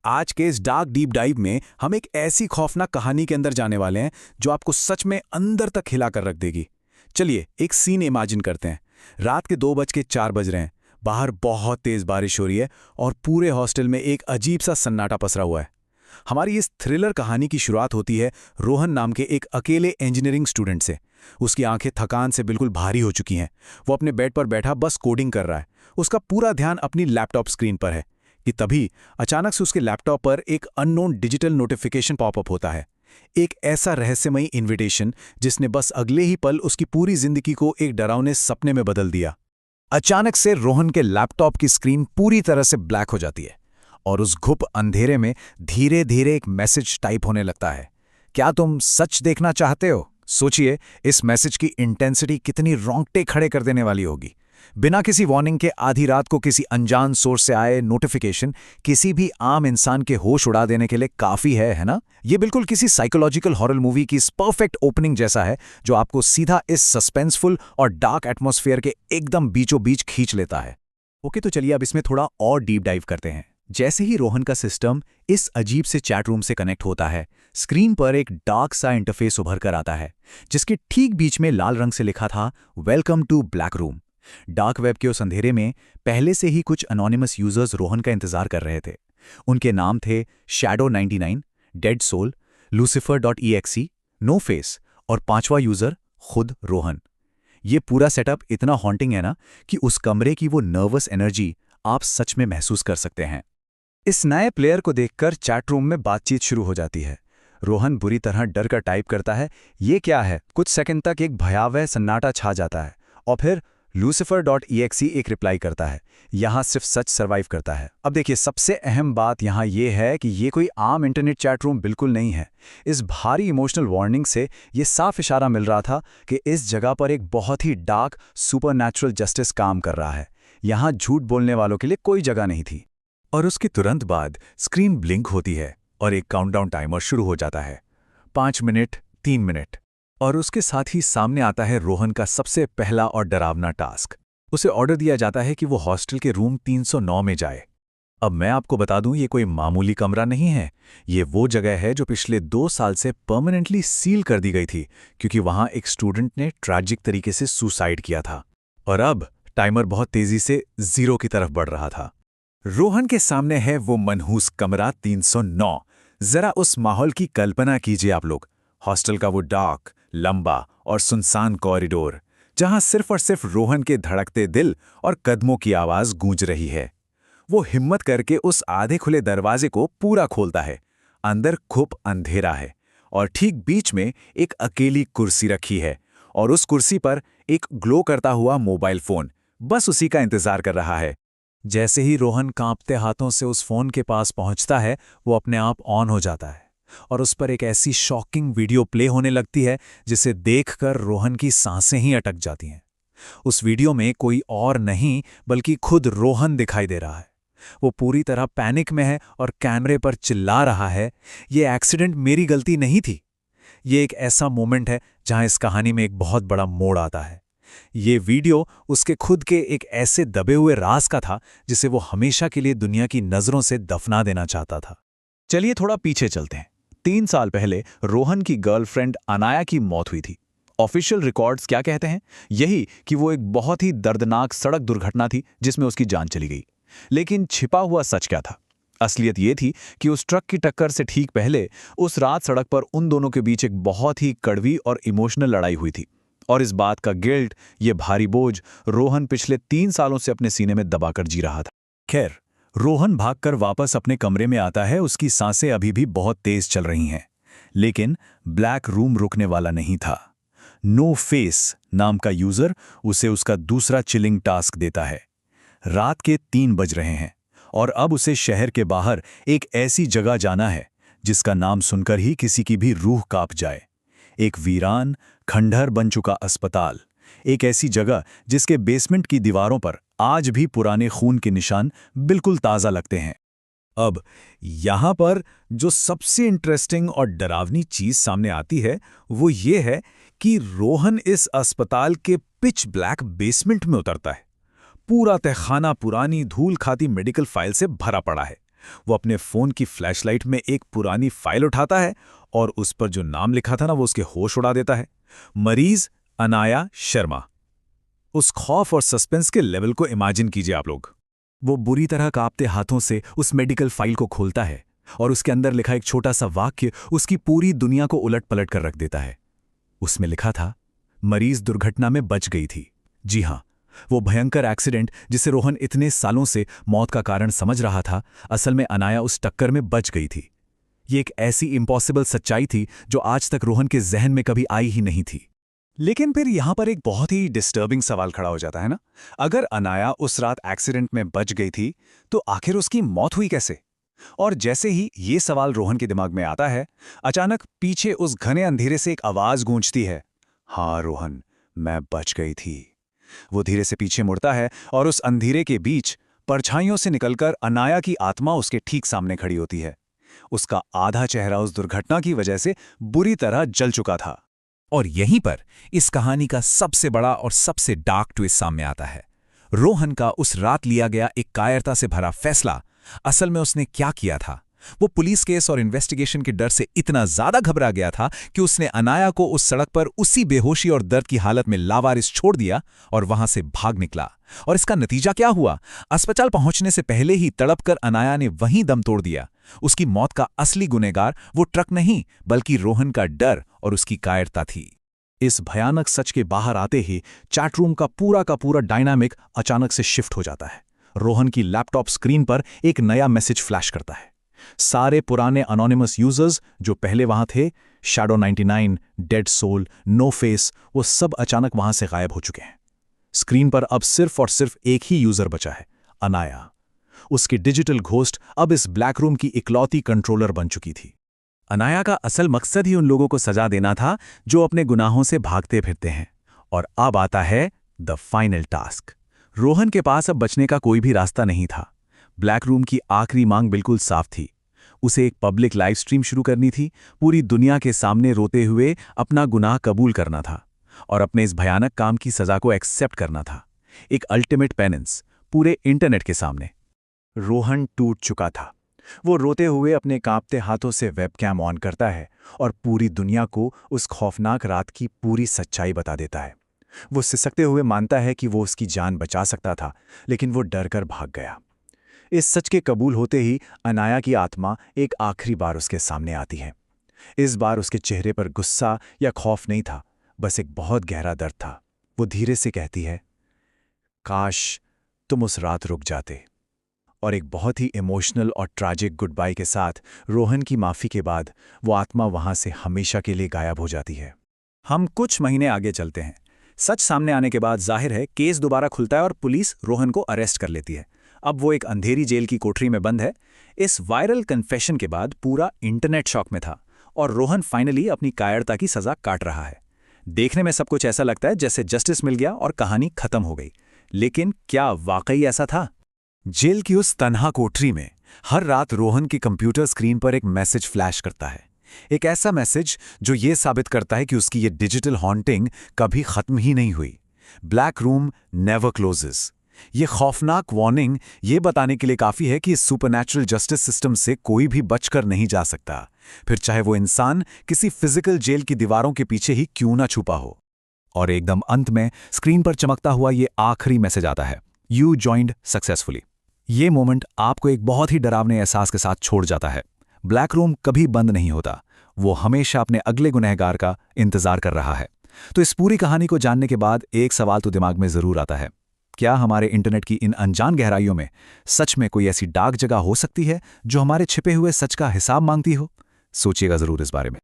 आज के इस डार्क डीप डाइव में हम एक ऐसी खौफनाक कहानी के अंदर जाने वाले हैं जो आपको सच में अंदर तक हिला कर रख देगी। चलिए एक सीन इमेजिन करते हैं। रात के 2:04 बज रहे हैं। बाहर बहुत तेज बारिश हो रही है और पूरे हॉस्टल में एक अजीब सा सन्नाटा पसरा हुआ है। हमारी इस थ्रिलर कहानी की शुरुआत होती है रोहन नाम के एक अकेले इंजीनियरिंग स्टूडेंट से। उसकी आंखें थकान से बिल्कुल भारी हो चुकी हैं। वो अपने बेड पर बैठा बस कोडिंग कर रहा है। उसका पूरा ध्यान अपनी लैपटॉप स्क्रीन पर है कि तभी अचानक से उसके लैपटॉप पर एक अननोन डिजिटल नोटिफिकेशन पॉपअप होता है। एक ऐसा रहस्यमयी इनविटेशन जिसने बस अगले ही पल उसकी पूरी जिंदगी को एक डरावने सपने में बदल दिया। अचानक से रोहन के लैपटॉप की स्क्रीन पूरी तरह से ब्लैक हो जाती है और उस घुप अंधेरे में धीरे धीरे एक मैसेज टाइप होने लगता है। क्या तुम सच देखना चाहते हो? सोचिए इस मैसेज की इंटेंसिटी कितनी रोंगटे खड़े कर देने वाली होगी। बिना किसी वार्निंग के आधी रात को किसी अनजान सोर्स से आए नोटिफिकेशन किसी भी आम इंसान के होश उड़ा देने के लिए काफी है ना? ये बिल्कुल किसी साइकोलॉजिकल हॉरर मूवी की परफेक्ट ओपनिंग जैसा है जो आपको सीधा इस सस्पेंसफुल और डार्क एटमॉस्फेयर के एकदम बीचों बीच खींच लेता है। ओके, तो चलिए अब इसमें थोड़ा और डीप डाइव करते हैं। जैसे ही रोहन का सिस्टम इस अजीब से चैट रूम से कनेक्ट होता है, स्क्रीन पर एक डार्क सा इंटरफेस उभर कर आता है जिसके ठीक बीच में लाल रंग से लिखा था welcome to black room. Dark web के उस अंधेरे में पहले से ही कुछ अनोनिमस यूजर्स रोहन का इंतजार कर रहे थे। उनके नाम थे shadow 99, dead soul, lucifer.exe, no face और पांचवा यूजर खुद रोहन। ये पूरा सेटअप इतना हॉन्टिंग है ना कि उस कमरे की वो नर्वस एनर्जी आप सच में महसूस कर सकते हैं। इस नए प्लेयर को देखकर चैट रूम में बातचीत शुरू हो जाती है। रोहन बुरी तरह डर कर टाइप करता है, ये क्या है? कुछ सेकंड तक एक भयावह सन्नाटा छा जाता है और फिर lucifer.exe एक रिप्लाई करता है, यहाँ सिर्फ सच सर्वाइव करता है। अब देखिए, सबसे अहम बात यहाँ ये है कि ये कोई आम इंटरनेट चैट रूम बिल्कुल नहीं है। इस भारी इमोशनल वार्निंग से ये साफ इशारा मिल रहा था कि इस जगह पर एक बहुत ही डार्क सुपरनैचुरल जस्टिस काम कर रहा है। यहाँ झूठ बोलने वालों के लिए कोई जगह नहीं थी। और उसके तुरंत बाद स्क्रीन ब्लिंक होती है और एक काउंटडाउन टाइमर शुरू हो जाता है। 5 मिनट, 3 मिनट, और उसके साथ ही सामने आता है रोहन का सबसे पहला और डरावना टास्क। उसे ऑर्डर दिया जाता है कि वो हॉस्टल के रूम 309 में जाए। अब मैं आपको बता दूं, ये कोई मामूली कमरा नहीं है। ये वो जगह है जो पिछले 2 साल से परमानेंटली सील कर दी गई थी क्योंकि वहां एक स्टूडेंट ने ट्रैजिक तरीके से सुसाइड किया था। और अब टाइमर बहुत तेजी से 0 की तरफ बढ़ रहा था। रोहन के सामने है वो मनहूस कमरा 309। जरा उस माहौल की कल्पना कीजिए आप लोग। हॉस्टल का वो डार्क, लंबा और सुनसान कॉरिडोर जहां सिर्फ और सिर्फ रोहन के धड़कते दिल और कदमों की आवाज गूंज रही है। वो हिम्मत करके उस आधे खुले दरवाजे को पूरा खोलता है। अंदर खूब अंधेरा है और ठीक बीच में एक अकेली कुर्सी रखी है और उस कुर्सी पर एक ग्लो करता हुआ मोबाइल फोन बस उसी का इंतजार कर रहा है। जैसे ही रोहन कांपते हाथों से उस फोन के पास पहुंचता है, वो अपने आप ऑन हो जाता है और उस पर एक ऐसी शॉकिंग वीडियो प्ले होने लगती है जिसे देखकर रोहन की सांसें ही अटक जाती हैं। उस वीडियो में कोई और नहीं बल्कि खुद रोहन दिखाई दे रहा है। वो पूरी तरह पैनिक में है और कैमरे पर चिल्ला रहा है, ये एक्सीडेंट मेरी गलती नहीं थी। ये एक ऐसा मोमेंट है जहां इस कहानी में एक बहुत बड़ा मोड़ आता है। ये वीडियो उसके खुद के एक ऐसे दबे हुए राज का था जिसे वो हमेशा के लिए दुनिया की नजरों से दफना देना चाहता था। चलिए थोड़ा पीछे चलते हैं। 3 साल पहले रोहन की गर्लफ्रेंड अनाया की मौत हुई थी। ऑफिशियल रिकॉर्ड्स क्या कहते हैं? यही कि वो एक बहुत ही दर्दनाक सड़क दुर्घटना थी जिसमें उसकी जान चली गई। लेकिन छिपा हुआ सच क्या था? असलियत ये थी कि उस ट्रक की टक्कर से ठीक पहले उस रात सड़क पर उन दोनों के बीच एक बहुत ही कड़वी और इमोशनल लड़ाई हुई थी। और इस बात का गिल्ट, ये भारी बोझ रोहन पिछले 3 सालों से अपने सीने में दबाकर जी रहा था। खैर, रोहन भागकर वापस अपने कमरे में आता है। उसकी सांसें अभी भी बहुत तेज चल रही हैं, लेकिन ब्लैक रूम रुकने वाला नहीं था। नो फेस नाम का यूजर उसे उसका दूसरा चिलिंग टास्क देता है। रात के 3 बज रहे हैं और अब उसे शहर के बाहर एक ऐसी जगह जाना है जिसका नाम सुनकर ही किसी की भी रूह कांप जाए। एक वीरान, खंडहर बन चुका अस्पताल, एक ऐसी जगह जिसके बेसमेंट की दीवारों पर आज भी पुराने खून के निशान बिल्कुल ताज़ा लगते हैं। अब यहाँ पर जो सबसे इंटरेस्टिंग और डरावनी चीज़ सामने आती है वो ये है कि रोहन इस अस्पताल के पिच ब्लैक बेसमेंट में उतरता है। पूरा तहखाना पुरानी धूल खाती मेडिकल फाइल से भरा पड़ा है। वो अपने फ़ोन की फ्लैशलाइट में एक पुरानी फाइल उठाता है और उस पर जो नाम लिखा था ना वो उसके होश उड़ा देता है। मरीज अनाया शर्मा। उस खौफ और सस्पेंस के लेवल को इमेजिन कीजिए आप लोग। वो बुरी तरह कांपते हाथों से उस मेडिकल फाइल को खोलता है और उसके अंदर लिखा एक छोटा सा वाक्य उसकी पूरी दुनिया को उलट-पलट कर रख देता है। उसमें लिखा था, मरीज दुर्घटना में बच गई थी। जी हां, वो भयंकर एक्सीडेंट जिसे रोहन इतने सालों से मौत का कारण समझ रहा था, असल में अनाया उस टक्कर में बच गई थी। ये एक ऐसी इम्पॉसिबल सच्चाई थी जो आज तक रोहन के जहन में कभी आई ही नहीं थी। लेकिन फिर यहां पर एक बहुत ही डिस्टर्बिंग सवाल खड़ा हो जाता है ना। अगर अनाया उस रात एक्सीडेंट में बच गई थी तो आखिर उसकी मौत हुई कैसे? और जैसे ही ये सवाल रोहन के दिमाग में आता है, अचानक पीछे उस घने अंधेरे से एक आवाज गूंजती है, हाँ रोहन, मैं बच गई थी। वो धीरे से पीछे मुड़ता है और उस अंधेरे के बीच परछाइयों से निकलकर अनाया की आत्मा उसके ठीक सामने खड़ी होती है। उसका आधा चेहरा उस दुर्घटना की वजह से बुरी तरह जल चुका था। और यहीं पर इस कहानी का सबसे बड़ा और सबसे डार्क ट्विस्ट सामने आता है। रोहन का उस रात लिया गया एक कायरता से भरा फैसला, असल में उसने क्या किया था? वो पुलिस केस और इन्वेस्टिगेशन के डर से इतना ज्यादा घबरा गया था कि उसने अनाया को उस सड़क पर उसी बेहोशी और दर्द की हालत में लावारिस छोड़ दिया और वहां से भाग निकला। और इसका नतीजा क्या हुआ? अस्पताल पहुंचने से पहले ही तड़पकर अनाया ने वहीं दम तोड़ दिया। उसकी मौत का असली गुनहगार वो ट्रक नहीं, बल्कि रोहन का डर और उसकी कायरता थी। इस भयानक सच के बाहर आते ही चैटरूम का पूरा डायनामिक अचानक से शिफ्ट हो जाता है। रोहन की लैपटॉप स्क्रीन पर एक नया मैसेज फ्लैश करता है। सारे पुराने अनोनिमस यूजर्स जो पहले वहां थे, shadow 99, dead soul, no face, वो सब अचानक वहां से गायब हो चुके हैं। स्क्रीन पर अब सिर्फ और सिर्फ एक ही यूजर बचा है, अनाया। उसकी डिजिटल घोस्ट अब इस ब्लैक रूम की इकलौती कंट्रोलर बन चुकी थी। अनाया का असल मकसद ही उन लोगों को सजा देना था जो अपने गुनाहों से भागते फिरते हैं। और अब आता है द फाइनल टास्क। रोहन के पास अब बचने का कोई भी रास्ता नहीं था। ब्लैक रूम की आखिरी मांग बिल्कुल साफ थी। उसे एक पब्लिक लाइव स्ट्रीम शुरू करनी थी, पूरी दुनिया के सामने रोते हुए अपना गुनाह कबूल करना था और अपने इस भयानक काम की सजा को एक्सेप्ट करना था। एक अल्टीमेट पेनेंस, पूरे इंटरनेट के सामने। रोहन टूट चुका था। वो रोते हुए अपने कांपते हाथों से वेबकैम ऑन करता है और पूरी दुनिया को उस खौफनाक रात की पूरी सच्चाई बता देता है। वो सिसकते हुए मानता है कि वो उसकी जान बचा सकता था, लेकिन वो डर कर भाग गया। इस सच के कबूल होते ही अनाया की आत्मा एक आखिरी बार उसके सामने आती है। इस बार उसके चेहरे पर गुस्सा या खौफ नहीं था, बस एक बहुत गहरा दर्द था। वो धीरे से कहती है, काश तुम उस रात रुक जाते। और एक बहुत ही इमोशनल और ट्रैजिक गुड बाय के साथ रोहन की माफ़ी के बाद वो आत्मा वहां से हमेशा के लिए गायब हो जाती है। हम कुछ महीने आगे चलते हैं। सच सामने आने के बाद जाहिर है केस दोबारा खुलता है और पुलिस रोहन को अरेस्ट कर लेती है। अब वो एक अंधेरी जेल की कोठरी में बंद है। इस वायरल कन्फेशन के बाद पूरा इंटरनेट शॉक में था और रोहन फाइनली अपनी कायरता की सजा काट रहा है। देखने में सब कुछ ऐसा लगता है जैसे जस्टिस मिल गया और कहानी खत्म हो गई। लेकिन क्या वाकई ऐसा था? जेल की उस तन्हा कोठरी में हर रात रोहन की कंप्यूटर स्क्रीन पर एक मैसेज फ्लैश करता है। एक ऐसा मैसेज जो ये साबित करता है कि उसकी ये डिजिटल हॉन्टिंग कभी खत्म ही नहीं हुई। Black room never closes. ये खौफनाक वार्निंग ये बताने के लिए काफी है कि इस सुपरनैचुरल जस्टिस सिस्टम से कोई भी बचकर नहीं जा सकता, फिर चाहे वो इंसान किसी फिजिकल जेल की दीवारों के पीछे ही क्यों ना छुपा हो। और एकदम अंत में स्क्रीन पर चमकता हुआ ये आखिरी मैसेज आता है, यू जॉइंड सक्सेसफुली। ये मोमेंट आपको एक बहुत ही डरावने एहसास के साथ छोड़ जाता है। ब्लैक रूम कभी बंद नहीं होता, वो हमेशा अपने अगले गुनहगार का इंतजार कर रहा है। तो इस पूरी कहानी को जानने के बाद एक सवाल तो दिमाग में जरूर आता है, क्या हमारे इंटरनेट की इन अनजान गहराइयों में सच में कोई ऐसी डार्क जगह हो सकती है जो हमारे छिपे हुए सच का हिसाब मांगती हो? सोचिएगा जरूर इस बारे में।